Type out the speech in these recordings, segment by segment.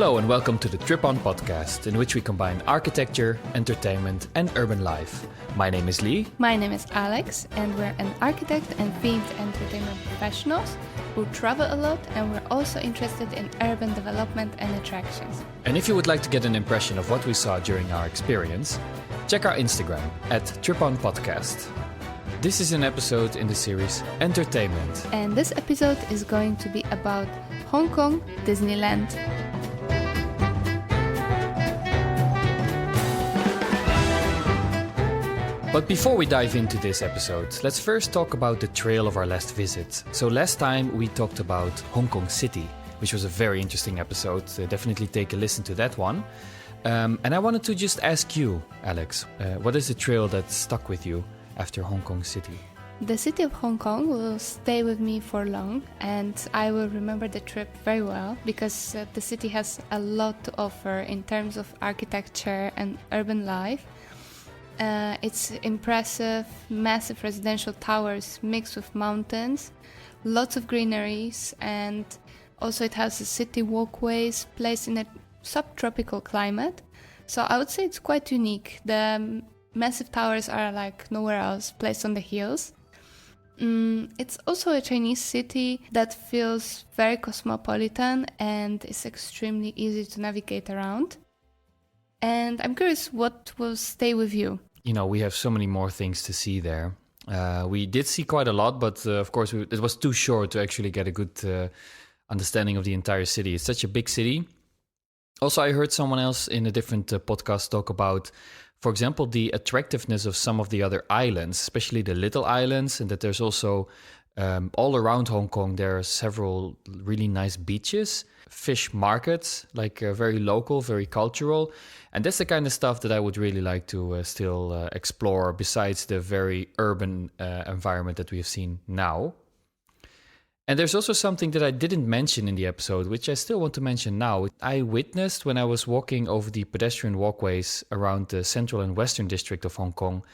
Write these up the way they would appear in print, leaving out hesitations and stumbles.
Hello and welcome to the TripOn podcast, in which we combine architecture, entertainment and urban life. My name is Lee. My name is Alex, and we're an architect and themed entertainment professionals who travel a lot, and we're also interested in urban development and attractions. And if you would like to get an impression of what we saw during our experience, check our Instagram at TripOn Podcast. This is an episode in the series Entertainment. And this episode is going to be about Hong Kong Disneyland. But before we dive into this episode, let's first talk about the trail of our last visit. So last time we talked about Hong Kong City, which was a very interesting episode. Definitely take a listen to that one. And I wanted to just ask you, Alex, what is the trail that stuck with you after Hong Kong City? The city of Hong Kong will stay with me for long, and I will remember the trip very well because the city has a lot to offer in terms of architecture and urban life. It's impressive, massive residential towers mixed with mountains, lots of greeneries, and also it has city walkways placed in a subtropical climate. So I would say it's quite unique. The massive towers are like nowhere else, placed on the hills. It's also a Chinese city that feels very cosmopolitan and is extremely easy to navigate around. And I'm curious what will stay with you. You know, we have so many more things to see there. We did see quite a lot, but of course it was too short to actually get a good understanding of the entire city. It's such a big city. Also, I heard someone else in a different podcast talk about, for example, the attractiveness of some of the other islands, especially the little islands, and that there's also all around Hong Kong, there are several really nice beaches, fish markets, like very local, very cultural. And that's the kind of stuff that I would really like to still explore besides the very urban environment that we have seen now. And there's also something that I didn't mention in the episode, which I still want to mention now. I witnessed when I was walking over the pedestrian walkways around the central and western district of Hong Kong,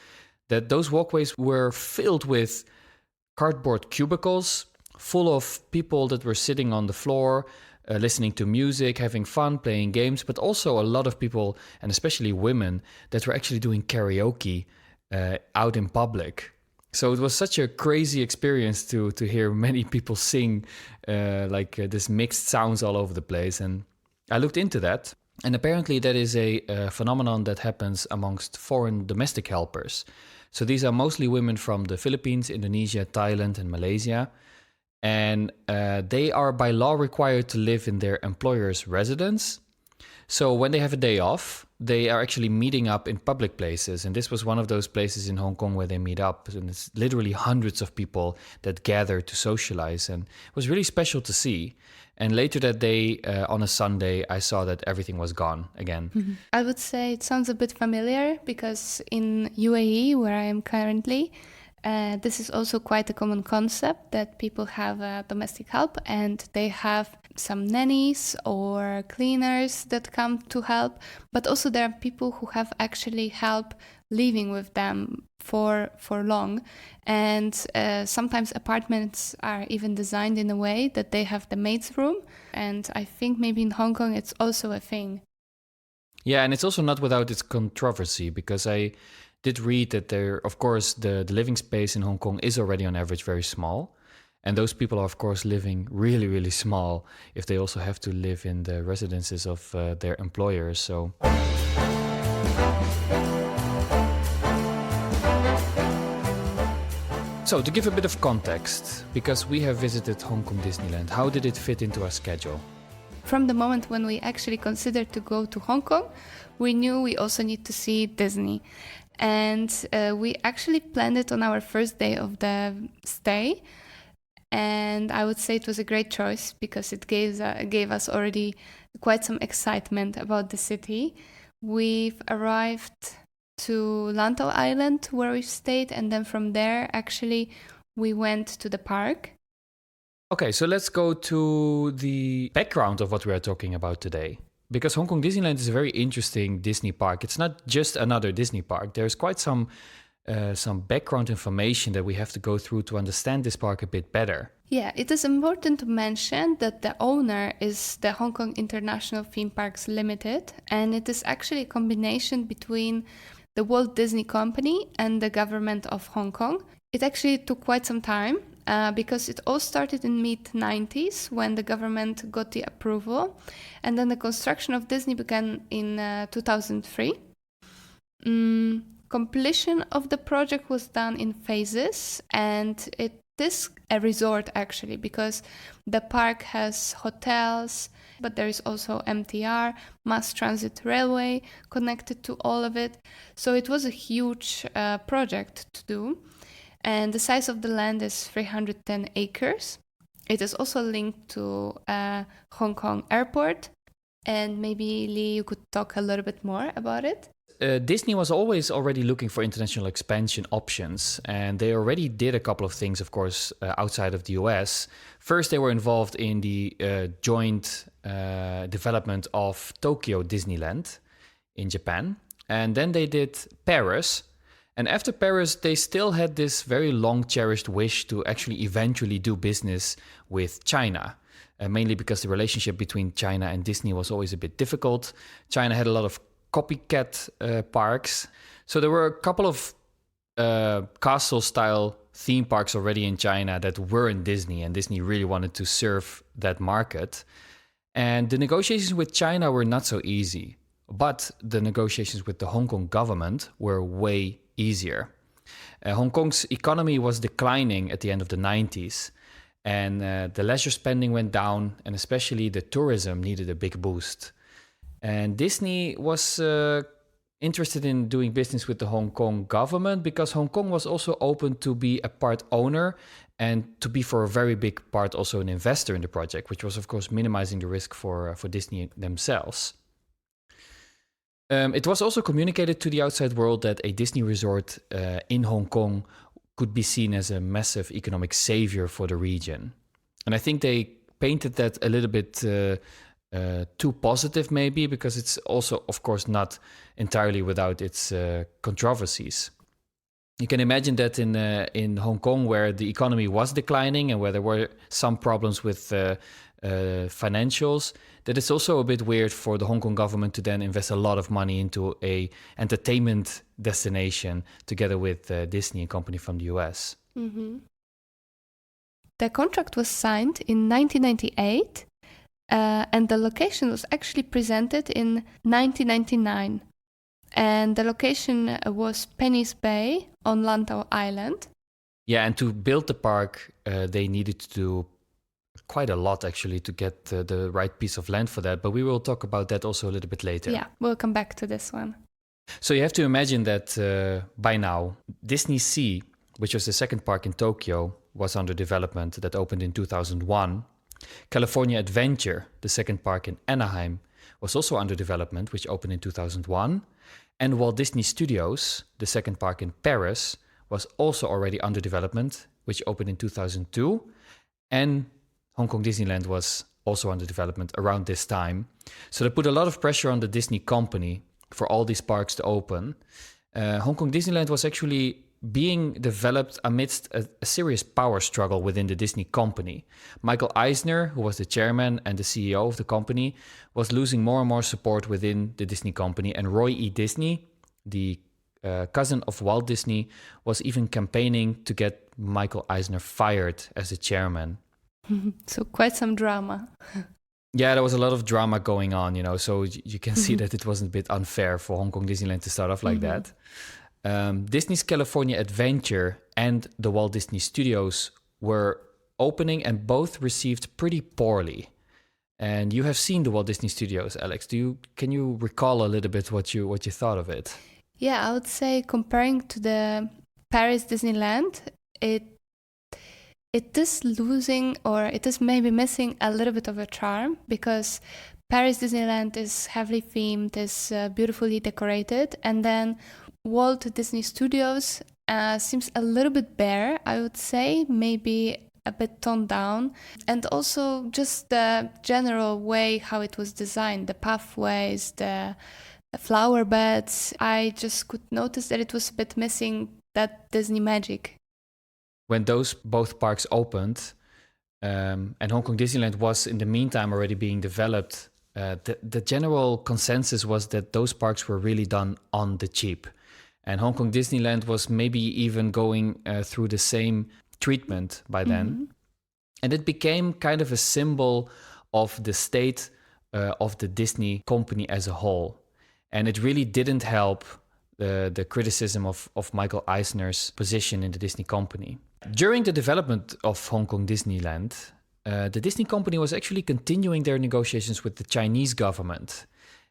that those walkways were filled with cardboard cubicles, full of people that were sitting on the floor, listening to music, having fun, playing games, but also a lot of people, and especially women, that were actually doing karaoke out in public. So it was such a crazy experience to hear many people sing this mixed sounds all over the place. And I looked into that, and apparently that is a phenomenon that happens amongst foreign domestic helpers. So these are mostly women from the Philippines, Indonesia, Thailand, and Malaysia. And they are by law required to live in their employer's residence. So when they have a day off, they are actually meeting up in public places. And this was one of those places in Hong Kong where they meet up. And it's literally hundreds of people that gather to socialize. And it was really special to see. And later that day, on a Sunday, I saw that everything was gone again. Mm-hmm. I would say it sounds a bit familiar because in UAE, where I am currently, this is also quite a common concept that people have domestic help and they have some nannies or cleaners that come to help. But also there are people who have actually help living with them for long. And sometimes apartments are even designed in a way that they have the maid's room. And I think maybe in Hong Kong it's also a thing. Yeah, and it's also not without its controversy, because I did read that there, of course, the living space in Hong Kong is already on average very small. And those people are, of course, living really, really small if they also have to live in the residences of their employers. So to give a bit of context, because we have visited Hong Kong Disneyland, how did it fit into our schedule? From the moment when we actually considered to go to Hong Kong, we knew we also need to see Disney. And we actually planned it on our first day of the stay. And I would say it was a great choice because it gave us already quite some excitement about the city. We've arrived to Lantau Island where we stayed, and then from there actually we went to the park. Okay, so let's go to the background of what we are talking about today. Because Hong Kong Disneyland is a very interesting Disney park. It's not just another Disney park. There's quite some some background information that we have to go through to understand this park a bit better. Yeah, it is important to mention that the owner is the Hong Kong International Theme Parks Limited, and it is actually a combination between the Walt Disney Company and the government of Hong Kong. It actually took quite some time because it all started in mid-90s when the government got the approval, and then the construction of Disney began in 2003. Completion of the project was done in phases, and it is a resort actually, because the park has hotels, but there is also MTR, mass transit railway, connected to all of it. So it was a huge project to do. And the size of the land is 310 acres. It is also linked to Hong Kong Airport. And maybe, Lee, you could talk a little bit more about it. Disney was always already looking for international expansion options, and they already did a couple of things, of course, outside of the US. First, they were involved in the joint development of Tokyo Disneyland in Japan, and then they did Paris. And after Paris, they still had this very long cherished wish to actually eventually do business with China. Mainly because the relationship between China and Disney was always a bit difficult. China had a lot of copycat parks. So there were a couple of castle-style theme parks already in China that were in Disney, and Disney really wanted to serve that market. And the negotiations with China were not so easy, but the negotiations with the Hong Kong government were way easier. Hong Kong's economy was declining at the end of the 90s, and the leisure spending went down, and especially the tourism needed a big boost. And Disney was interested in doing business with the Hong Kong government because Hong Kong was also open to be a part owner and to be for a very big part also an investor in the project, which was of course minimizing the risk for Disney themselves. It was also communicated to the outside world that a Disney resort in Hong Kong could be seen as a massive economic savior for the region. And I think they painted that a little bit too positive maybe, because it's also, of course, not entirely without its controversies. You can imagine that in Hong Kong, where the economy was declining and where there were some problems with financials, that it's also a bit weird for the Hong Kong government to then invest a lot of money into a entertainment destination together with Disney and company from the US. Mm-hmm. The contract was signed in 1998. And the location was actually presented in 1999. And the location was Penny's Bay on Lantau Island. Yeah, and to build the park, they needed to do quite a lot actually to get the right piece of land for that. But we will talk about that also a little bit later. Yeah, we'll come back to this one. So you have to imagine that by now, Disney Sea, which was the second park in Tokyo, was under development, that opened in 2001. California Adventure, the second park in Anaheim, was also under development, which opened in 2001. And Walt Disney Studios, the second park in Paris, was also already under development, which opened in 2002. And Hong Kong Disneyland was also under development around this time. So they put a lot of pressure on the Disney company for all these parks to open. Hong Kong Disneyland was actually being developed amidst a serious power struggle within the Disney company. Michael Eisner, who was the chairman and the CEO of the company, was losing more and more support within the Disney company. And Roy E. Disney, the cousin of Walt Disney, was even campaigning to get Michael Eisner fired as the chairman. So quite some drama. Yeah, there was a lot of drama going on, so you can see that it was a bit unfair for Hong Kong Disneyland to start off like that. Disney's California Adventure and the Walt Disney Studios were opening and both received pretty poorly. And you have seen the Walt Disney Studios, Alex. Can you recall a little bit what you thought of it? Yeah, I would say comparing to the Paris Disneyland, it is losing, or it is maybe missing a little bit of a charm, because Paris Disneyland is heavily themed, is beautifully decorated, and then Walt Disney Studios seems a little bit bare, I would say, maybe a bit toned down. And also just the general way how it was designed, the pathways, the flower beds. I just could notice that it was a bit missing that Disney magic. When those both parks opened, and Hong Kong Disneyland was in the meantime already being developed, the general consensus was that those parks were really done on the cheap. And Hong Kong Disneyland was maybe even going through the same treatment by then. And it became kind of a symbol of the state of the Disney company as a whole. And it really didn't help the criticism of Michael Eisner's position in the Disney company. During the development of Hong Kong Disneyland, the Disney company was actually continuing their negotiations with the Chinese government.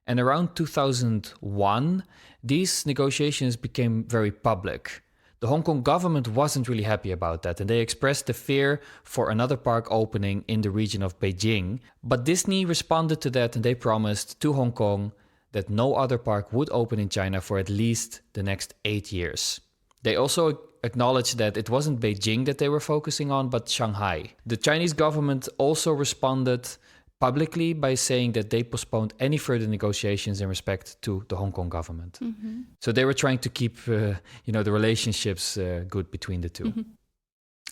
And around 2001, these negotiations became very public. The Hong Kong government wasn't really happy about that, and they expressed the fear for another park opening in the region of Beijing. But Disney responded to that, and they promised to Hong Kong that no other park would open in China for at least the next 8 years. They also acknowledged that it wasn't Beijing that they were focusing on, but Shanghai. The Chinese government also responded publicly by saying that they postponed any further negotiations in respect to the Hong Kong government. So they were trying to keep, the relationships good between the two.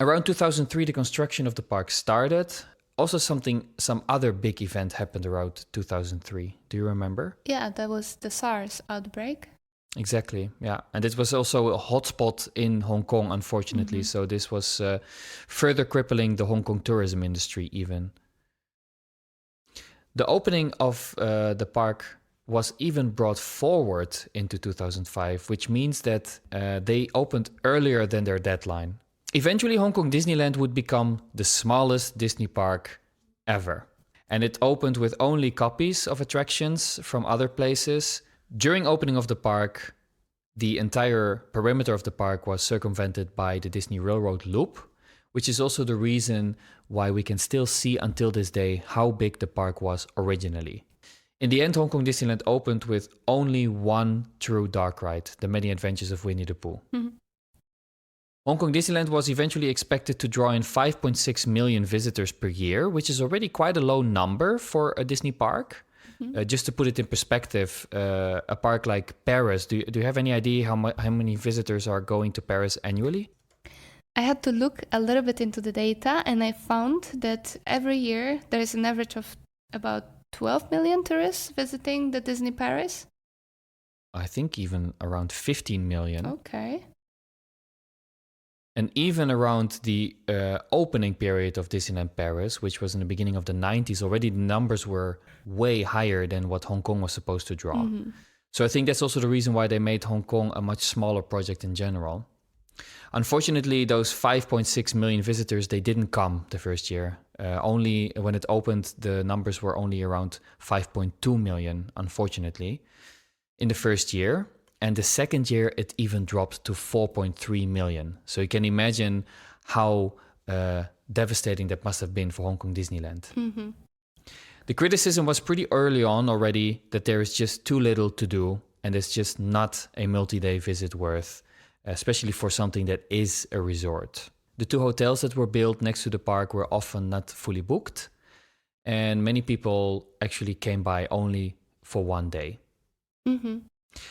Around 2003, the construction of the park started. Also, some other big event happened around 2003. Do you remember? Yeah, that was the SARS outbreak. Exactly, yeah. And it was also a hotspot in Hong Kong, unfortunately. So this was further crippling the Hong Kong tourism industry even. The opening of the park was even brought forward into 2005, which means that they opened earlier than their deadline. Eventually, Hong Kong Disneyland would become the smallest Disney park ever. And it opened with only copies of attractions from other places. During opening of the park, the entire perimeter of the park was circumvented by the Disney Railroad Loop, which is also the reason why we can still see until this day how big the park was originally. In the end, Hong Kong Disneyland opened with only one true dark ride, The Many Adventures of Winnie the Pooh. Hong Kong Disneyland was eventually expected to draw in 5.6 million visitors per year, which is already quite a low number for a Disney park. Just to put it in perspective, a park like Paris, do you have any idea how many visitors are going to Paris annually? I had to look a little bit into the data, and I found that every year there is an average of about 12 million tourists visiting the Disney Paris. I think even around 15 million. Okay. And even around the opening period of Disneyland Paris, which was in the beginning of the 90s, already the numbers were way higher than what Hong Kong was supposed to draw. So I think that's also the reason why they made Hong Kong a much smaller project in general. Unfortunately, those 5.6 million visitors, they didn't come the first year. Only when it opened, the numbers were only around 5.2 million, unfortunately, in the first year. And the second year, it even dropped to 4.3 million. So you can imagine how devastating that must have been for Hong Kong Disneyland. The criticism was pretty early on already that there is just too little to do and it's just not a multi-day visit worth, especially for something that is a resort. The 2 hotels that were built next to the park were often not fully booked, and many people actually came by only for 1 day.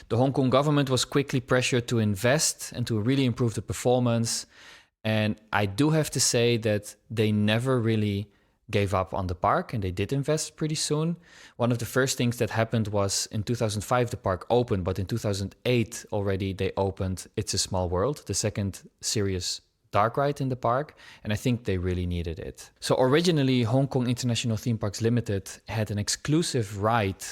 The Hong Kong government was quickly pressured to invest and to really improve the performance. And I do have to say that they never really gave up on the park, and they did invest pretty soon. One of the first things that happened was in 2005, the park opened, but in 2008 already they opened It's a Small World, the second serious dark ride in the park, and I think they really needed it. So originally, Hong Kong International Theme Parks Limited had an exclusive ride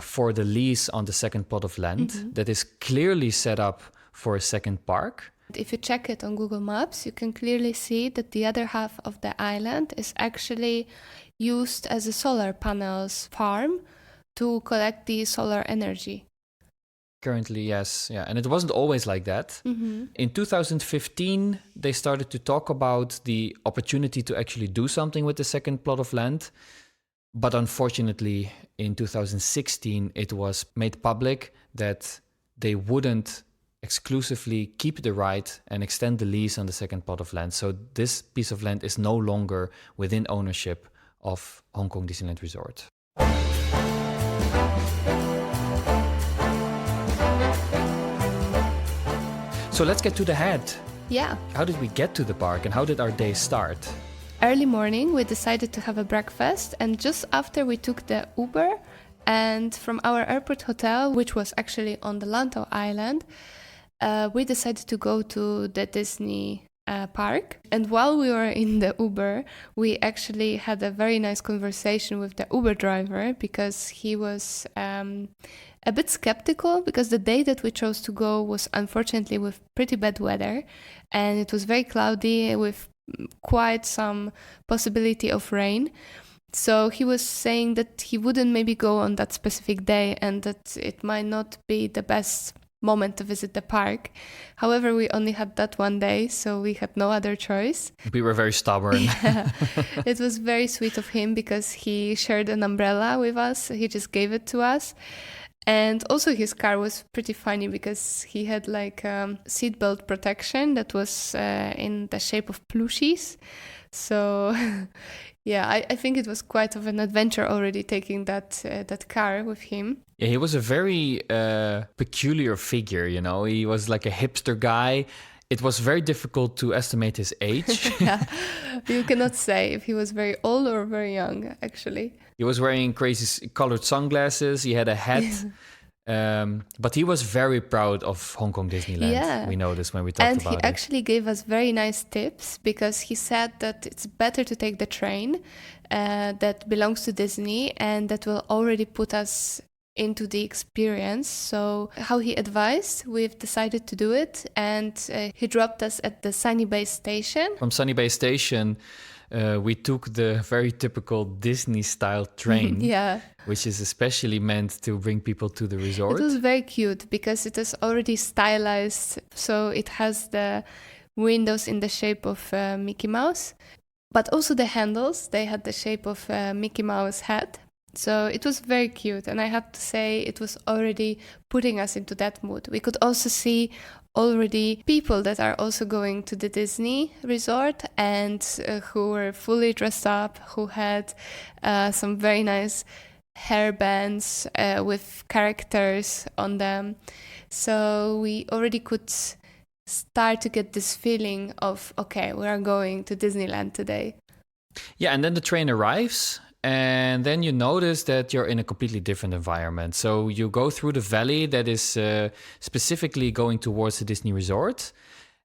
for the lease on the second plot of land that is clearly set up for a second park. If you check it on Google Maps, you can clearly see that the other half of the island is actually used as a solar panels farm to collect the solar energy. Currently, yes. Yeah, and it wasn't always like that. In 2015, they started to talk about the opportunity to actually do something with the second plot of land. But unfortunately, in 2016, it was made public that they wouldn't exclusively keep the right and extend the lease on the second plot of land. So this piece of land is no longer within ownership of Hong Kong Disneyland Resort. So let's get to the head. Yeah. How did we get to the park and how did our day start? Early morning, we decided to have a breakfast, and just after we took the Uber, and from our airport hotel, which was actually on the Lantau Island, we decided to go to the Disney park. And while we were in the Uber, we actually had a very nice conversation with the Uber driver, because he was a bit skeptical, because the day that we chose to go was unfortunately with pretty bad weather, and it was very cloudy with quite some possibility of rain. So he was saying that he wouldn't maybe go on that specific day and that it might not be the best moment to visit the park. However, we only had that one day, so we had no other choice. We were very stubborn. Yeah. It was very sweet of him because he shared an umbrella with us. He just gave it to us. And also his car was pretty funny because he had like seatbelt protection that was in the shape of plushies. So yeah, I think it was quite of an adventure already taking that car with him. Yeah, he was a very peculiar figure, you know. He was like a hipster guy. It was very difficult to estimate his age. Yeah, you cannot say if he was very old or very young, actually. He was wearing crazy colored sunglasses. He had a hat. But he was very proud of Hong Kong Disneyland. Yeah. We noticed when we talked about it. And he actually gave us very nice tips, because he said that it's better to take the train that belongs to Disney and that will already put us into the experience. So how he advised, we've decided to do it, and he dropped us at the Sunny Bay Station. From Sunny Bay Station, we took the very typical Disney-style train, yeah, which is especially meant to bring people to the resort. It was very cute because it is already stylized, so it has the windows in the shape of Mickey Mouse, but also the handles, they had the shape of Mickey Mouse head. So it was very cute, and I have to say it was already putting us into that mood. We could also see already people that are also going to the Disney resort and who were fully dressed up, who had some very nice hairbands with characters on them. So we already could start to get this feeling of, okay, we are going to Disneyland today. Yeah, and then the train arrives. And then you notice that you're in a completely different environment. So you go through the valley that is specifically going towards the Disney resort.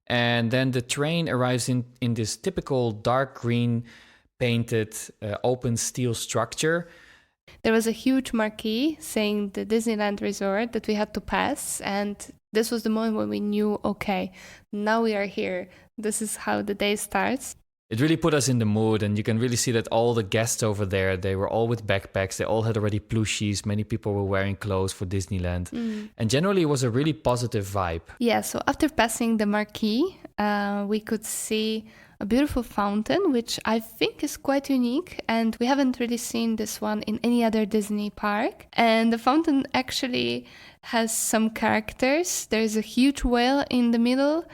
And then the train arrives in this typical dark green painted open steel structure. There was a huge marquee saying the Disneyland resort that we had to pass. And this was the moment when we knew, okay, now we are here. This is how the day starts. It really put us in the mood, and you can really see that all the guests over there, they were all with backpacks. They all had already plushies. Many people were wearing clothes for Disneyland. And generally, it was a really positive vibe. Yeah, so after passing the marquee, we could see a beautiful fountain, which I think is quite unique. And we haven't really seen this one in any other Disney park. And the fountain actually has some characters. There's a huge whale in the middle.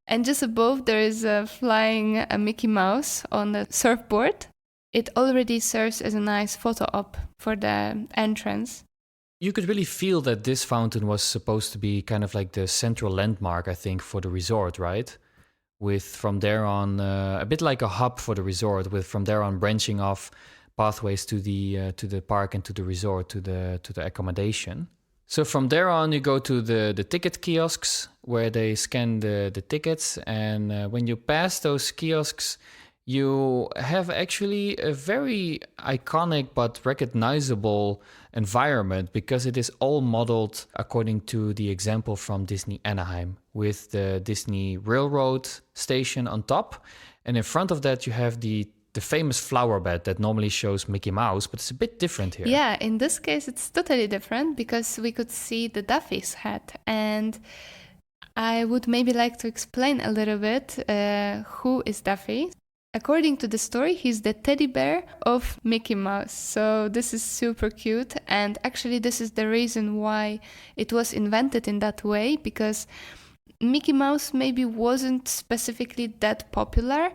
And just above, there is a flying Mickey Mouse on the surfboard. It already serves as a nice photo op for the entrance. You could really feel that this fountain was supposed to be kind of like the central landmark, I think, for the resort, right? With from there on, a bit like a hub for the resort, with from there on branching off pathways to the park and to the resort, to the accommodation. So from there on, you go to the ticket kiosks where they scan the tickets. And when you pass those kiosks, you have actually a very iconic but recognizable environment, because it is all modeled according to the example from Disney Anaheim, with the Disney Railroad station on top. And in front of that, you have the famous flower bed that normally shows Mickey Mouse, but it's a bit different here. Yeah, in this case, it's totally different because we could see the Daffy's head. And I would maybe like to explain a little bit who is Daffy. According to the story, he's the teddy bear of Mickey Mouse. So this is super cute. And actually, this is the reason why it was invented in that way, because Mickey Mouse maybe wasn't specifically that popular.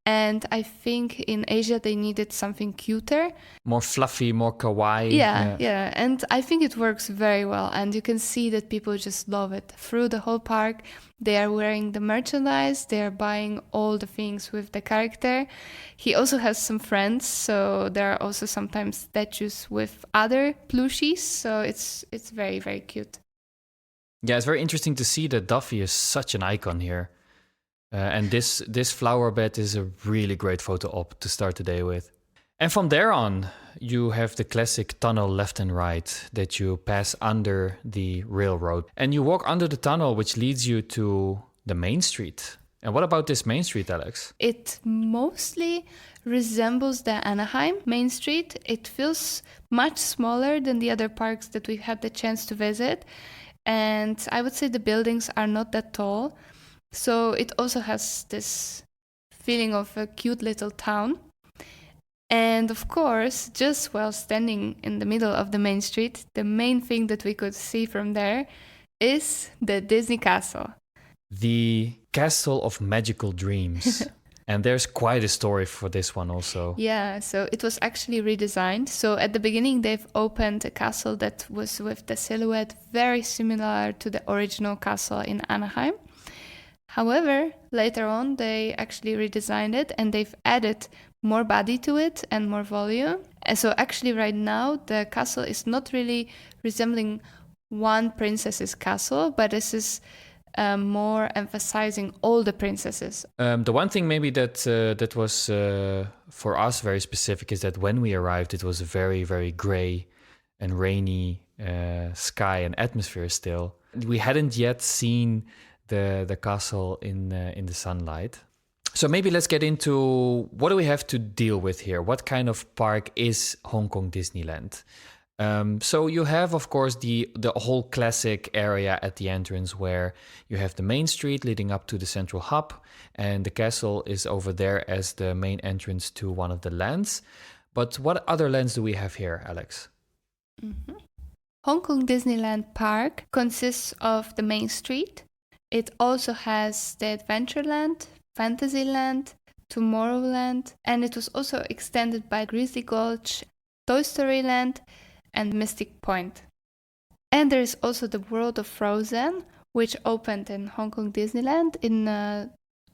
And I think in Asia they needed something cuter. More fluffy, more kawaii. Yeah. And I think it works very well. And you can see that people just love it. Through the whole park, they are wearing the merchandise. They are buying all the things with the character. He also has some friends. So there are also sometimes statues with other plushies. So it's very, very cute. Yeah, it's very interesting to see that Duffy is such an icon here. And this flower bed is a really great photo op to start the day with. And from there on, you have the classic tunnel left and right that you pass under the railroad. And you walk under the tunnel, which leads you to the main street. And what about this main street, Alex? It mostly resembles the Anaheim main street. It feels much smaller than the other parks that we've had the chance to visit. And I would say the buildings are not that tall. So it also has this feeling of a cute little town. And of course, just while standing in the middle of the main street, the main thing that we could see from there is the Disney Castle. The Castle of Magical Dreams. And there's quite a story for this one also. Yeah, so it was actually redesigned. So at the beginning, they've opened a castle that was with the silhouette very similar to the original castle in Anaheim. However, later on, they actually redesigned it and they've added more body to it and more volume. And so actually right now, the castle is not really resembling one princess's castle, but this is more emphasizing all the princesses. The one thing maybe that was for us very specific is that when we arrived, it was a very, very gray and rainy sky and atmosphere still. We hadn't yet seen the castle in the sunlight. So maybe let's get into what do we have to deal with here? What kind of park is Hong Kong Disneyland? So you have, of course, the whole classic area at the entrance where you have the main street leading up to the central hub, and the castle is over there as the main entrance to one of the lands. But what other lands do we have here, Alex? Mm-hmm. Hong Kong Disneyland Park consists of the main street. It also has the Adventureland, Fantasyland, Tomorrowland, and it was also extended by Grizzly Gulch, Toy Story Land, and Mystic Point. And there is also the World of Frozen, which opened in Hong Kong Disneyland in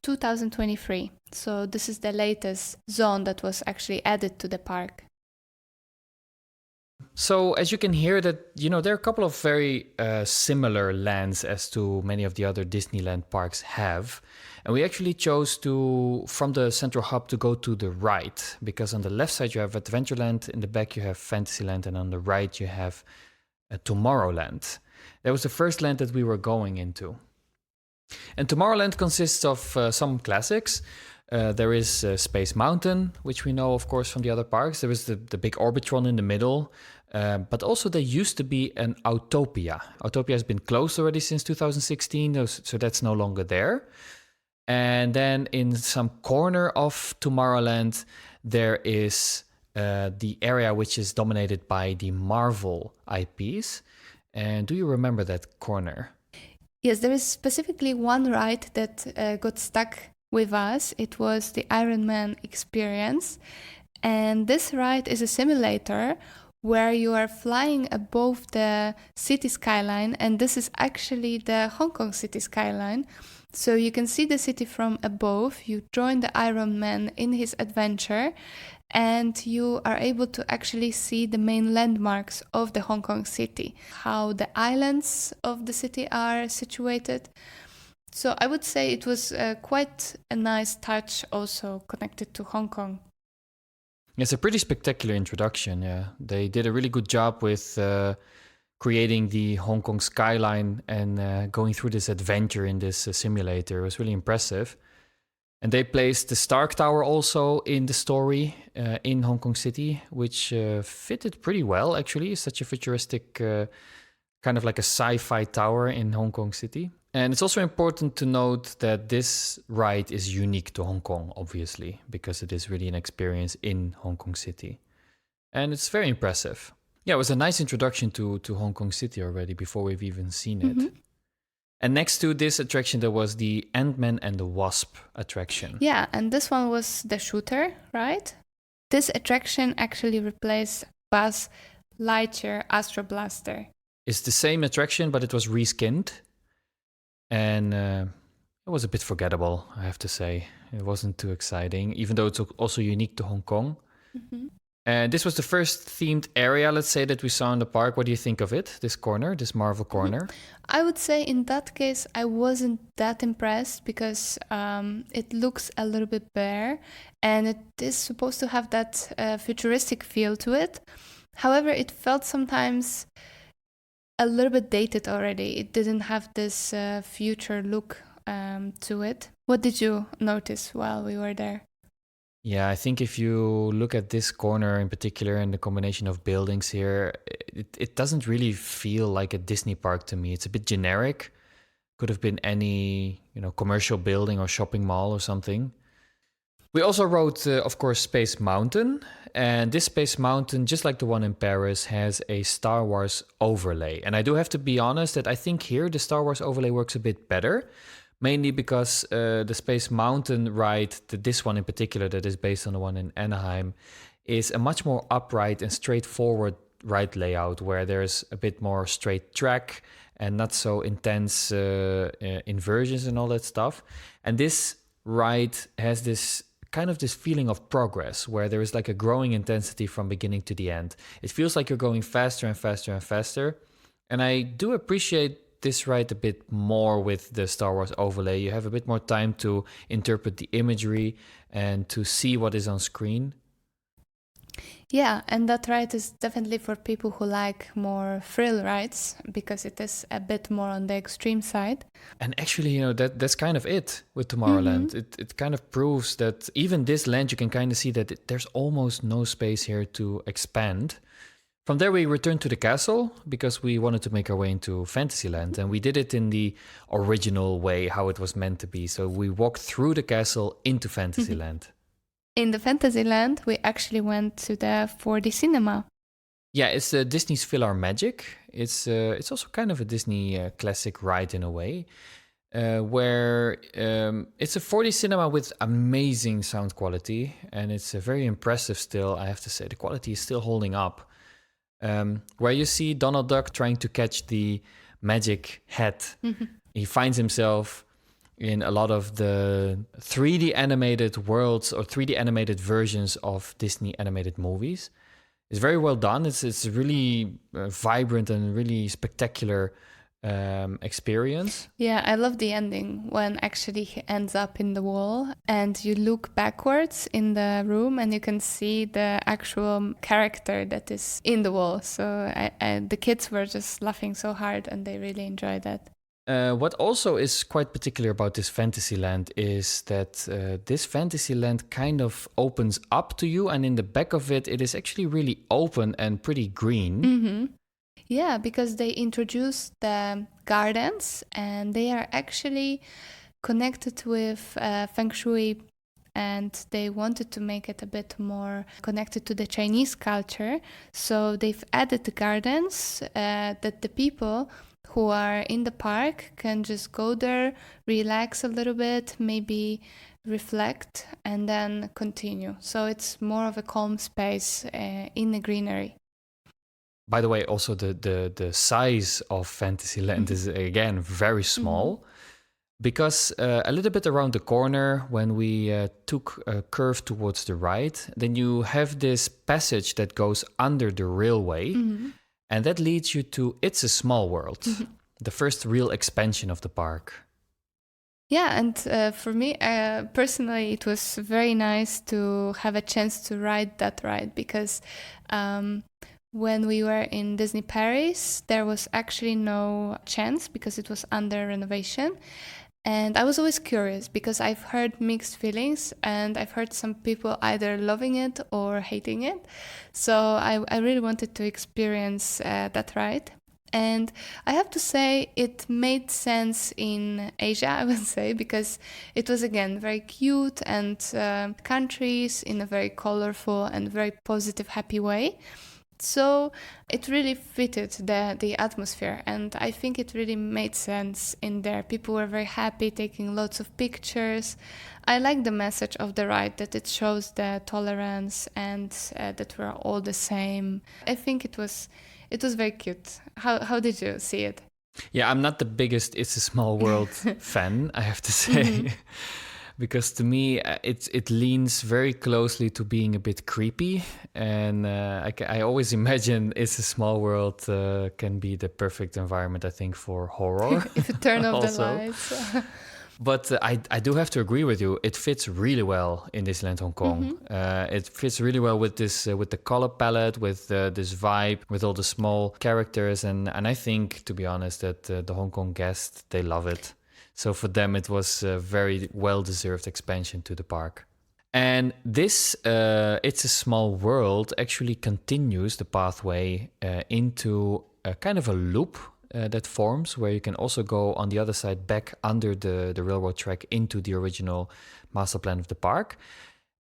2023. So this is the latest zone that was actually added to the park. So as you can hear that, there are a couple of very similar lands as to many of the other Disneyland parks have. And we actually chose from the central hub to go to the right, because on the left side you have Adventureland, in the back you have Fantasyland, and on the right you have Tomorrowland. That was the first land that we were going into. And Tomorrowland consists of some classics. There is Space Mountain, which we know, of course, from the other parks. There is the big Orbitron in the middle. But also there used to be an Autopia. Autopia has been closed already since 2016, so that's no longer there. And then in some corner of Tomorrowland, there is the area which is dominated by the Marvel IPs. And do you remember that corner? Yes, there is specifically one ride that got stuck with us. It was the Iron Man experience. And this ride is a simulator where you are flying above the city skyline. And this is actually the Hong Kong city skyline. So you can see the city from above. You join the Iron Man in his adventure. And you are able to actually see the main landmarks of the Hong Kong city, how the islands of the city are situated. So I would say it was quite a nice touch also connected to Hong Kong. It's a pretty spectacular introduction, yeah. They did a really good job with creating the Hong Kong skyline and going through this adventure in this simulator. It was really impressive. And they placed the Stark Tower also in the story in Hong Kong City, which fitted pretty well, actually. It's such a futuristic, kind of like a sci-fi tower in Hong Kong City. And it's also important to note that this ride is unique to Hong Kong, obviously, because it is really an experience in Hong Kong City. And it's very impressive. Yeah, it was a nice introduction to Hong Kong City already before we've even seen it. Mm-hmm. And next to this attraction, there was the Ant-Man and the Wasp attraction. Yeah, and this one was the shooter, right? This attraction actually replaced Buzz Lightyear Astro Blaster. It's the same attraction, but it was reskinned. And it was a bit forgettable, I have to say. It wasn't too exciting, even though it's also unique to Hong Kong. Mm-hmm. And this was the first themed area, let's say, that we saw in the park. What do you think of it, this corner, this Marvel corner? I would say in that case, I wasn't that impressed because it looks a little bit bare and it is supposed to have that futuristic feel to it. However, it felt sometimes a little bit dated already. It didn't have this future look to it. What did you notice while we were there? Yeah, I think if you look at this corner in particular and the combination of buildings here, it doesn't really feel like a Disney park to me. It's a bit generic. Could have been any, commercial building or shopping mall or something. We also rode, of course, Space Mountain. And this Space Mountain, just like the one in Paris, has a Star Wars overlay. And I do have to be honest that I think here the Star Wars overlay works a bit better. Mainly because the Space Mountain ride, this one in particular that is based on the one in Anaheim, is a much more upright and straightforward ride layout where there's a bit more straight track and not so intense inversions and all that stuff. And this ride has this kind of this feeling of progress where there is like a growing intensity from beginning to the end. It feels like you're going faster and faster and faster. And I do appreciate this ride a bit more with the Star Wars overlay. You have a bit more time to interpret the imagery and to see what is on screen. Yeah, and that ride is definitely for people who like more thrill rides because it is a bit more on the extreme side. And actually, that's kind of it with Tomorrowland. Mm-hmm. It kind of proves that even this land, you can kind of see that there's almost no space here to expand. From there, we returned to the castle because we wanted to make our way into Fantasyland. And we did it in the original way, how it was meant to be. So we walked through the castle into Fantasyland. In the Fantasyland, we actually went to the 4D cinema. Yeah, it's Disney's Philhar Magic. It's also kind of a Disney classic ride in a way. Where it's a 4D cinema with amazing sound quality. And it's very impressive still, I have to say. The quality is still holding up. Where you see Donald Duck trying to catch the magic hat. Mm-hmm. He finds himself in a lot of the 3D animated worlds or 3D animated versions of Disney animated movies. It's very well done. It's really vibrant and really spectacular experience. Yeah, I love the ending when actually he ends up in the wall and you look backwards in the room and you can see the actual character that is in the wall. So the kids were just laughing so hard and they really enjoyed that. What also is quite particular about this Fantasyland is that this Fantasyland kind of opens up to you, and in the back of it, it is actually really open and pretty green. Mm-hmm. Yeah, because they introduced the gardens and they are actually connected with feng shui, and they wanted to make it a bit more connected to the Chinese culture. So they've added the gardens that the people who are in the park can just go there, relax a little bit, maybe reflect, and then continue. So it's more of a calm space in the greenery. By the way, also the size of Fantasyland is again very small, because a little bit around the corner when we took a curve towards the right, then you have this passage that goes under the railway, and that leads you to It's a Small World, the first real expansion of the park. Yeah, and for me, personally, it was very nice to have a chance to ride that ride because when we were in Disney Paris, there was actually no chance because it was under renovation. And I was always curious because I've heard mixed feelings and I've heard some people either loving it or hating it. So I really wanted to experience that ride. And I have to say it made sense in Asia, I would say, because it was, again, very cute and countries in a very colorful and very positive, happy way. So it really fitted the atmosphere, and I think it really made sense in there. People were very happy, taking lots of pictures. I like the message of the ride, that it shows the tolerance and that we're all the same. I think it was very cute. How did you see it? Yeah, I'm not the biggest It's a Small World fan, I have to say. Because to me, it leans very closely to being a bit creepy. And I always imagine It's a Small World can be the perfect environment, I think, for horror. If you turn off the Also. lights. But I do have to agree with you. It fits really well in Disneyland Hong Kong. It fits really well with this, with the color palette, with this vibe, with all the small characters, and I think, to be honest, that the Hong Kong guests, they love it. So for them, it was a very well-deserved expansion to the park. And this It's a Small World actually continues the pathway into a kind of a loop that forms, where you can also go on the other side back under the railroad track into the original master plan of the park.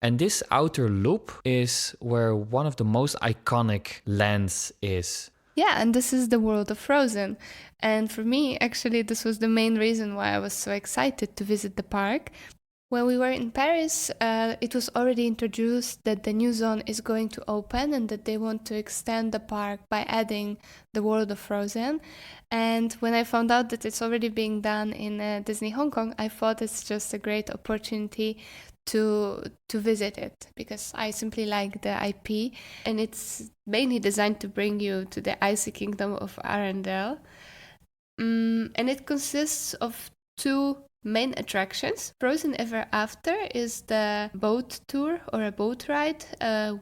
And this outer loop is where one of the most iconic lands is. Yeah, and this is the world of Frozen. And for me, actually, this was the main reason why I was so excited to visit the park. When we were in Paris, it was already introduced that the new zone is going to open and that they want to extend the park by adding the world of Frozen. And when I found out that it's already being done in Disney Hong Kong, I thought it's just a great opportunity to visit it, because I simply like the IP, and it's mainly designed to bring you to the icy kingdom of Arendelle. And it consists of two main attractions. Frozen Ever After is the boat tour or a boat ride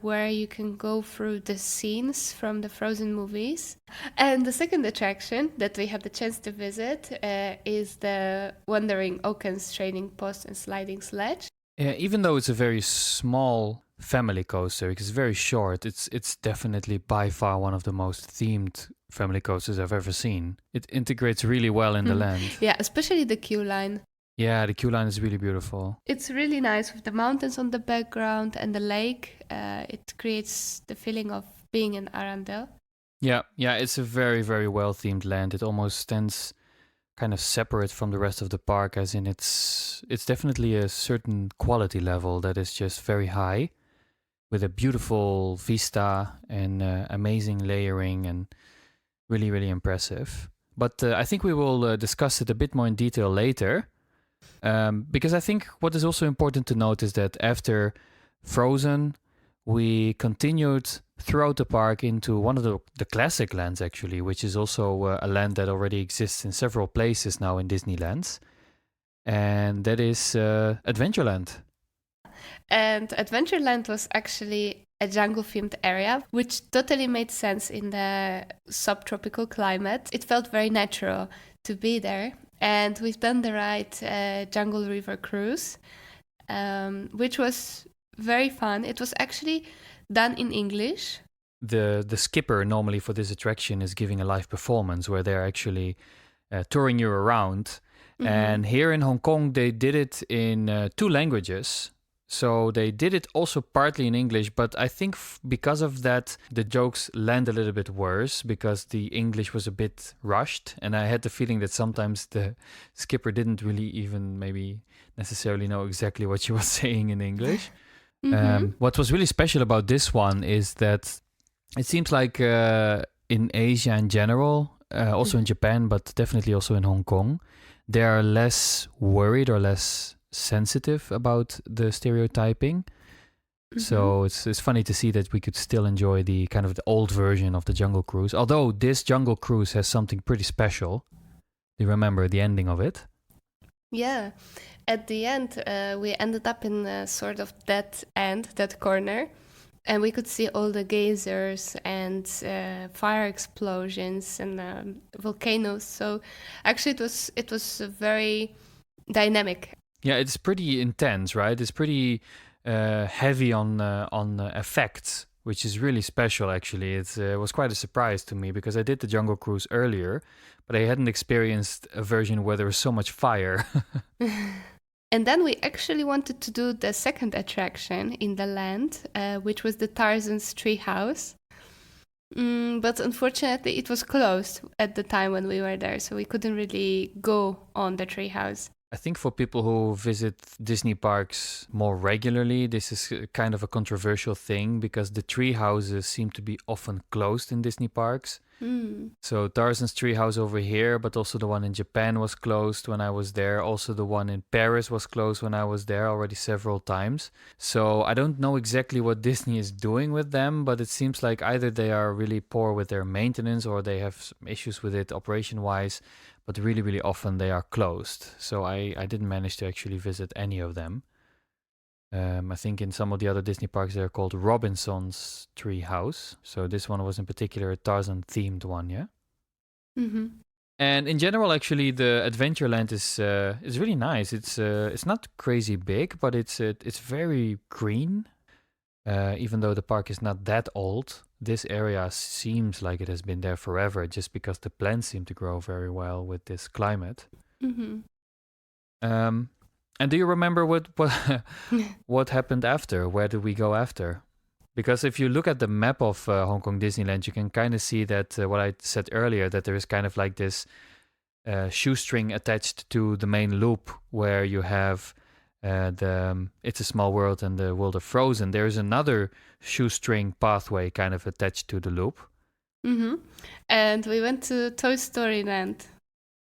where you can go through the scenes from the Frozen movies. And the second attraction that we had the chance to visit is the Wandering Oaken's Trading Post and Sliding Sledge. Yeah, even though it's a very small family coaster, because it's very short, it's definitely by far one of the most themed family coasters I've ever seen. It integrates really well in the land. Yeah, especially the queue line. Yeah, the queue line is really beautiful. It's really nice with the mountains on the background and the lake. It creates the feeling of being in Arendelle. Yeah, it's a very, very well themed land. It almost stands kind of separate from the rest of the park, as in it's definitely a certain quality level that is just very high, with a beautiful vista and amazing layering, and really, really impressive. But I think we will discuss it a bit more in detail later, because I think what is also important to note is that after Frozen, we continued throughout the park into one of the classic lands, actually, which is also a land that already exists in several places now in Disneyland. And that is Adventureland. And Adventureland was actually a jungle-themed area, which totally made sense in the subtropical climate. It felt very natural to be there. And we've done the ride Jungle River Cruise, which was very fun. It was actually done in English. The skipper normally for this attraction is giving a live performance where they're actually touring you around. Mm-hmm. And here in Hong Kong, they did it in 2 languages. So they did it also partly in English, but I think because of that, the jokes land a little bit worse because the English was a bit rushed. And I had the feeling that sometimes the skipper didn't really even maybe necessarily know exactly what she was saying in English. Mm-hmm. What was really special about this one is that it seems like in Asia in general, also in Japan, but definitely also in Hong Kong, they are less worried or less sensitive about the stereotyping. Mm-hmm. So it's funny to see that we could still enjoy the kind of the old version of the Jungle Cruise. Although this Jungle Cruise has something pretty special. Do you remember the ending of it? Yeah. At the end, we ended up in a sort of that corner. And we could see all the geysers and fire explosions and volcanoes. So actually it was very dynamic. Yeah, it's pretty intense, right? It's pretty heavy on effects, which is really special, actually. It was quite a surprise to me because I did the Jungle Cruise earlier, but I hadn't experienced a version where there was so much fire. And then we actually wanted to do the second attraction in the land, which was the Tarzan's Treehouse. But unfortunately, it was closed at the time when we were there, so we couldn't really go on the treehouse. I think for people who visit Disney parks more regularly, this is kind of a controversial thing because the tree houses seem to be often closed in Disney parks. So Tarzan's treehouse over here, but also the one in Japan was closed when I was there. Also the one in Paris was closed when I was there already several times. So I don't know exactly what Disney is doing with them, but it seems like either they are really poor with their maintenance or they have some issues with it operation-wise, but really, really often they are closed. So I didn't manage to actually visit any of them. I think in some of the other Disney parks they're called Robinson's Tree House. So this one was in particular a Tarzan themed one, yeah. Mm-hmm. And in general, actually, the Adventureland is really nice. It's not crazy big, but it's very green. Even though the park is not that old, this area seems like it has been there forever, just because the plants seem to grow very well with this climate. Mm-hmm. And do you remember what happened after? Where did we go after? Because if you look at the map of Hong Kong Disneyland, you can kind of see that what I said earlier, that there is kind of like this shoestring attached to the main loop where you have the It's a Small World and the World of Frozen. There is another shoestring pathway kind of attached to the loop. Mm-hmm. And we went to Toy Story Land.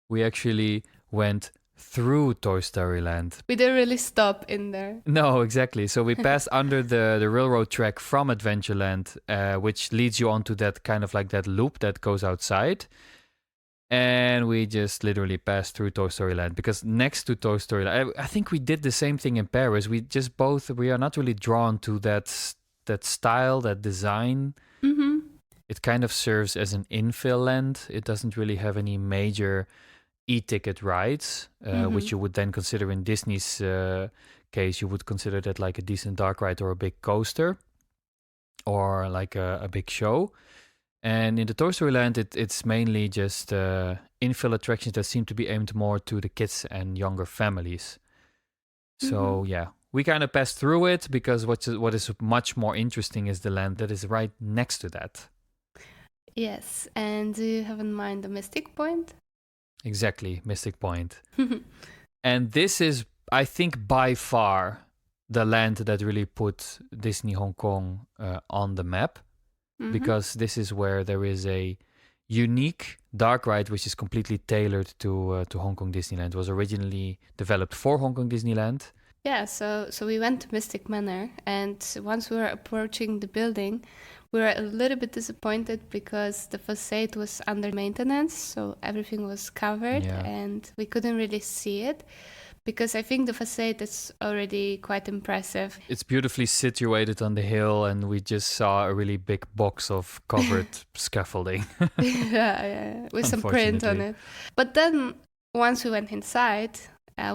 We actually went through Toy Story Land. We didn't really stop in there. No, exactly. So we passed under the railroad track from Adventureland, which leads you onto that kind of like that loop that goes outside. And we just literally passed through Toy Story Land because next to Toy Story Land, I think we did the same thing in Paris. We are not really drawn to that style, that design. Mm-hmm. It kind of serves as an infill land. It doesn't really have any major e-ticket rides, which you would then consider in Disney's case, you would consider that like a decent dark ride or a big coaster or like a big show. And in the Toy Story Land, it's mainly just infill attractions that seem to be aimed more to the kids and younger families. So yeah, we kind of passed through it because what is much more interesting is the land that is right next to that. Yes, and do you have in mind the Mystic Point? Exactly, Mystic Point. And this is, I think, by far the land that really put Disney Hong Kong on the map, because this is where there is a unique dark ride which is completely tailored to Hong Kong Disneyland. It was originally developed for Hong Kong Disneyland. Yeah, so we went to Mystic Manor, and once we were approaching the building, we were a little bit disappointed because the facade was under maintenance, so everything was covered and we couldn't really see it, because I think the facade is already quite impressive. It's beautifully situated on the hill, and we just saw a really big box of covered scaffolding. yeah, with some print on it. But then once we went inside,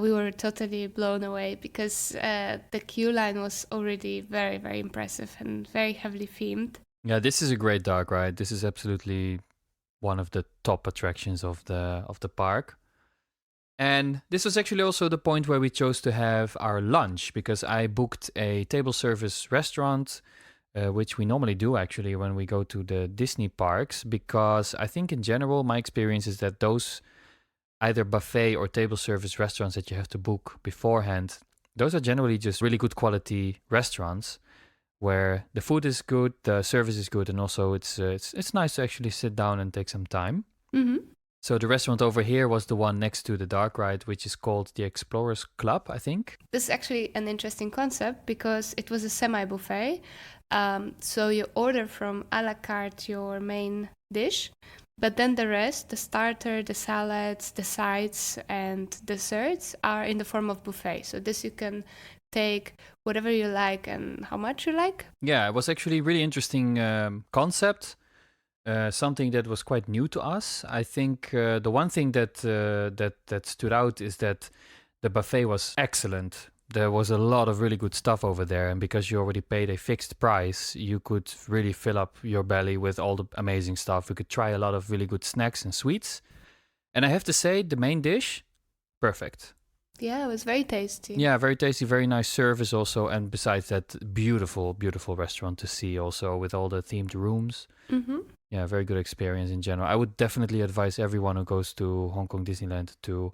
we were totally blown away because the queue line was already very, very impressive and very heavily themed. Yeah, this is a great dark ride. This is absolutely one of the top attractions of the park. And this was actually also the point where we chose to have our lunch, because I booked a table service restaurant, which we normally do actually when we go to the Disney parks, because I think in general my experience is that those either buffet or table service restaurants that you have to book beforehand, those are generally just really good quality restaurants where the food is good, the service is good, and also it's nice to actually sit down and take some time. So the restaurant over here was the one next to the dark ride, which is called the Explorers Club, I think. This is actually an interesting concept because it was a semi-buffet. So you order from a la carte your main dish, but then the rest, the starter, the salads, the sides, and desserts are in the form of buffet. So this you can take whatever you like and how much you like. Yeah, it was actually a really interesting concept. Something that was quite new to us. I think the one thing that stood out is that the buffet was excellent. There was a lot of really good stuff over there, and because you already paid a fixed price, you could really fill up your belly with all the amazing stuff. You could try a lot of really good snacks and sweets. And I have to say, the main dish, perfect. Yeah, it was very tasty. Yeah, very tasty, very nice service also. And besides that, beautiful, beautiful restaurant to see also with all the themed rooms. Mm-hmm. Yeah, very good experience in general. I would definitely advise everyone who goes to Hong Kong Disneyland to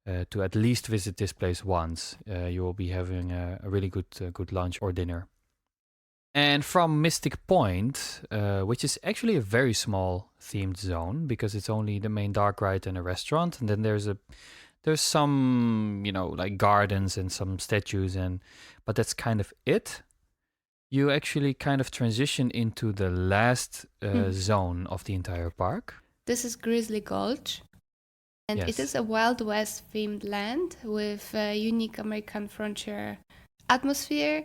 at least visit this place once. You will be having a really good lunch or dinner. And from Mystic Point, which is actually a very small themed zone because it's only the main dark ride and a restaurant, and then there's some like gardens and some statues, but that's kind of it. You actually kind of transition into the last zone of the entire park. This is Grizzly Gulch. And Yes. it is a Wild West themed land with a unique American frontier atmosphere.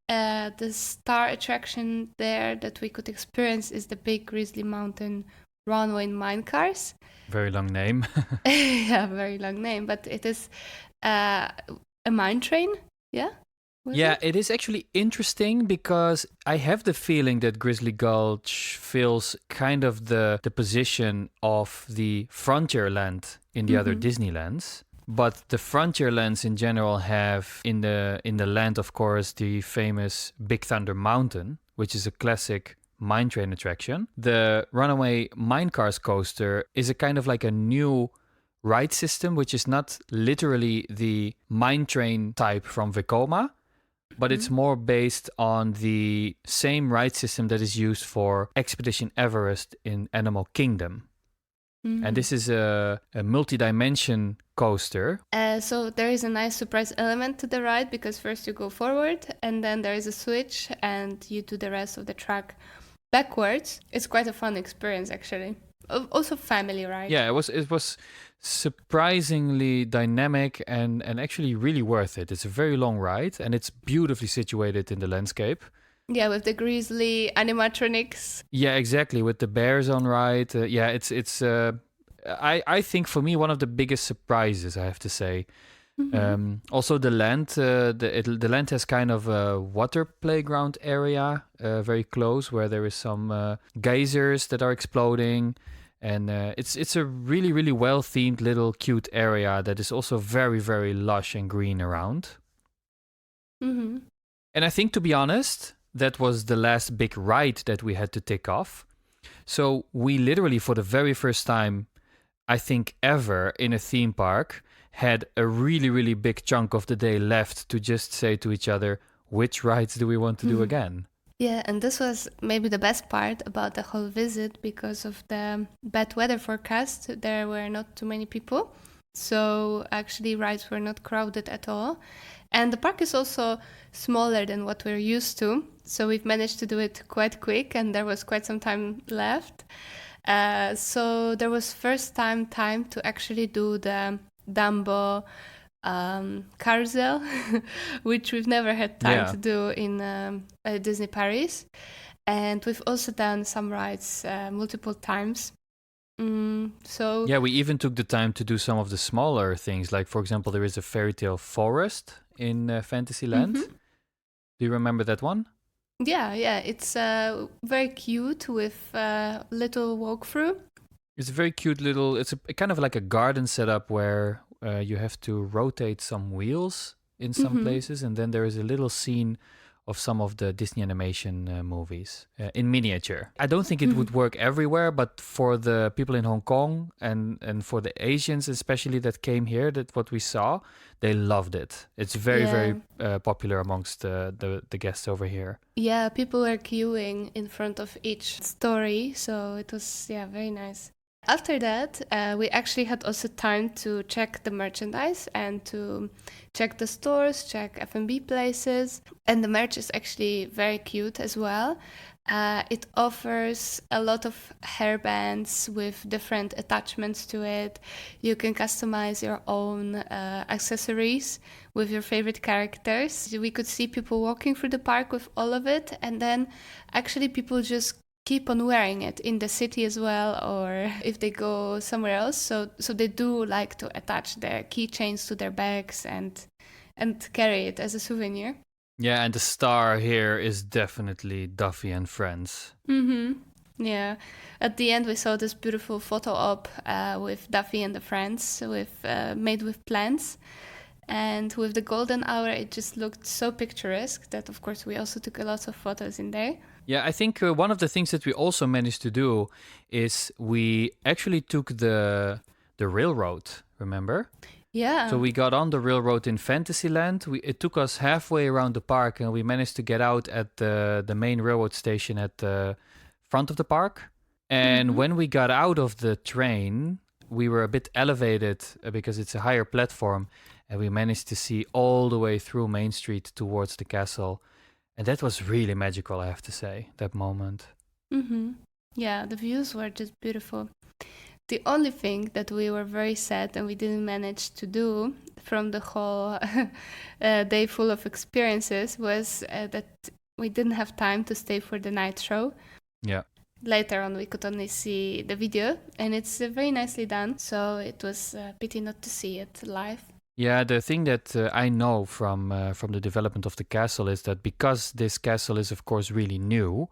The star attraction there that we could experience is the big Grizzly Mountain runway mine cars. Very long name. Yeah, very long name, but it is a mine train. Yeah. Was Yeah, it? it is actually interesting because I have the feeling that Grizzly Gulch fills kind of the position of the Frontierland in the other Disneylands. But the Frontierlands in general have in the land, of course, the famous Big Thunder Mountain, which is a classic mine train attraction. The Runaway Minecars coaster is a kind of like a new ride system, which is not literally the mine train type from Vekoma, but it's more based on the same ride system that is used for Expedition Everest in Animal Kingdom. And this is a multi-dimension coaster. So there is a nice surprise element to the ride because first you go forward and then there is a switch and you do the rest of the track backwards. It's quite a fun experience actually. Also family ride. Yeah, it was surprisingly dynamic and actually really worth it. It's a very long ride and it's beautifully situated in the landscape. Yeah, with the grizzly animatronics. Yeah, exactly. With the bears on ride. Yeah, it's. I think for me one of the biggest surprises, I have to say. Also, the land. The land has kind of a water playground area, very close, where there is some geysers that are exploding, and it's a really really well themed little cute area that is also very very lush and green around. Mm-hmm. And I think, to be honest, that was the last big ride that we had to tick off. So we literally, for the very first time, I think ever in a theme park, had a really, really big chunk of the day left to just say to each other, which rides do we want to do again? Yeah, and this was maybe the best part about the whole visit because of the bad weather forecast. There were not too many people. So actually rides were not crowded at all. And the park is also smaller than what we're used to. So we've managed to do it quite quick and there was quite some time left. So there was first time to actually do the Dumbo carousel, which we've never had time to do in Disney Paris. And we've also done some rides multiple times. So yeah, we even took the time to do some of the smaller things. Like, for example, there is a fairy tale forest in Fantasyland. Do you remember that one? Yeah, it's very cute with little walkthrough. It's a very cute little. It's a kind of like a garden setup where you have to rotate some wheels in some places, and then there is a little scene of some of the Disney animation movies in miniature. I don't think it would work everywhere, but for the people in Hong Kong and for the Asians especially that came here, that what we saw, they loved it. It's very, very popular amongst the guests over here. Yeah, people were queuing in front of each story, so it was, very nice. After that, we actually had also time to check the merchandise and to check the stores, check F&B places. And the merch is actually very cute as well. It offers a lot of hairbands with different attachments to it. You can customize your own accessories with your favorite characters. We could see people walking through the park with all of it, and then actually people just keep on wearing it in the city as well, or if they go somewhere else. So they do like to attach their keychains to their bags and carry it as a souvenir. Yeah, and the star here is definitely Duffy and Friends. Yeah. At the end, we saw this beautiful photo op with Duffy and the Friends made with plants. And with the golden hour, it just looked so picturesque that, of course, we also took a lot of photos in there. Yeah, I think one of the things that we also managed to do is we actually took the railroad, remember? Yeah. So we got on the railroad in Fantasyland. It took us halfway around the park, and we managed to get out at the main railroad station at the front of the park. And when we got out of the train, we were a bit elevated because it's a higher platform, and we managed to see all the way through Main Street towards the castle. And that was really magical, I have to say, that moment. Yeah, the views were just beautiful. The only thing that we were very sad and we didn't manage to do from the whole day full of experiences was that we didn't have time to stay for the night show. Yeah. Later on, we could only see the video, and it's very nicely done. So it was a pity not to see it live. Yeah, the thing that I know from the development of the castle is that because this castle is, of course, really new,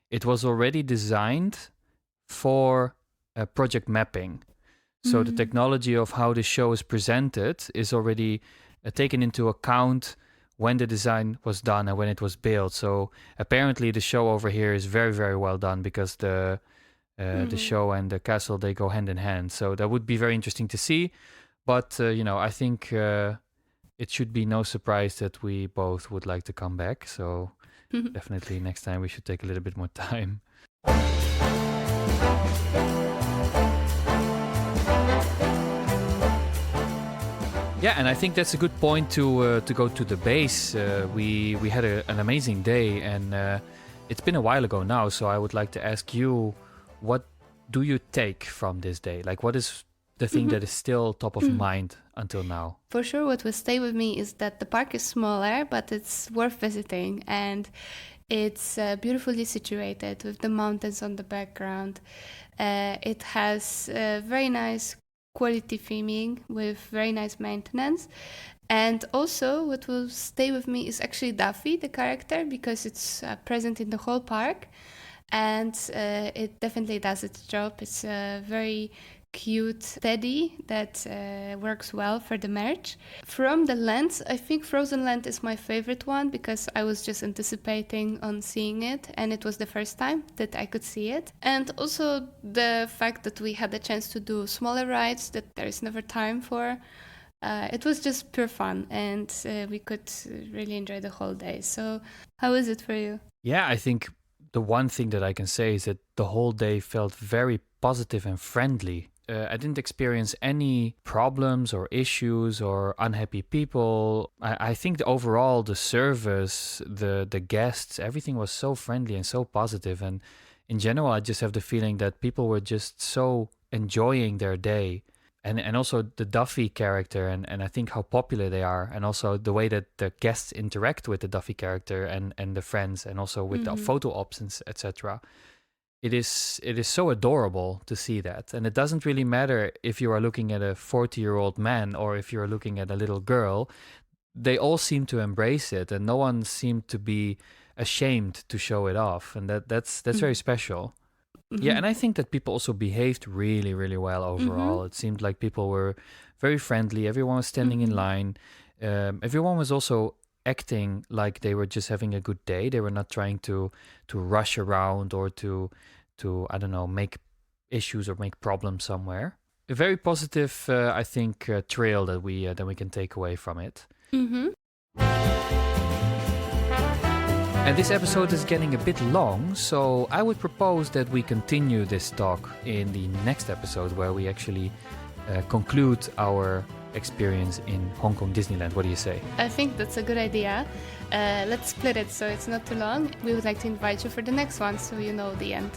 it was already designed for project mapping. So the technology of how the show is presented is already taken into account when the design was done and when it was built. So apparently the show over here is very, very well done because the show and the castle, they go hand in hand. So that would be very interesting to see. But, I think it should be no surprise that we both would like to come back. So definitely next time we should take a little bit more time. Yeah, and I think that's a good point to go to the base. We had an amazing day, and it's been a while ago now. So I would like to ask you, what do you take from this day? Like, what is the thing that is still top of mind until now? For sure, what will stay with me is that the park is smaller, but it's worth visiting, and it's beautifully situated with the mountains on the background. It has very nice quality theming with very nice maintenance. And also what will stay with me is actually Daffy, the character, because it's present in the whole park, and it definitely does its job. It's a very cute teddy that works well for the merch. From the lands, I think Frozen Land is my favorite one because I was just anticipating on seeing it, and it was the first time that I could see it. And also the fact that we had the chance to do smaller rides that there is never time for. It was just pure fun, and we could really enjoy the whole day. So how is it for you? Yeah, I think the one thing that I can say is that the whole day felt very positive and friendly. I didn't experience any problems or issues or unhappy people. I think overall the service, the guests, everything was so friendly and so positive. And in general, I just have the feeling that people were just so enjoying their day. And also the Duffy character and I think how popular they are, and also the way that the guests interact with the Duffy character and the friends, and also with the photo ops, etc. It is so adorable to see that. And it doesn't really matter if you are looking at a 40-year-old man or if you're looking at a little girl. They all seem to embrace it, and no one seemed to be ashamed to show it off. And that's very special. Yeah, and I think that people also behaved really, really well overall. It seemed like people were very friendly. Everyone was standing in line. Everyone was also acting like they were just having a good day. They were not trying to rush around or to I don't know, make issues or make problems somewhere. A very positive, I think, trail that we can take away from it. And this episode is getting a bit long, so I would propose that we continue this talk in the next episode, where we actually conclude our experience in Hong Kong Disneyland. What do you say? I think that's a good idea. Let's split it so it's not too long. We would like to invite you for the next one so you know the end.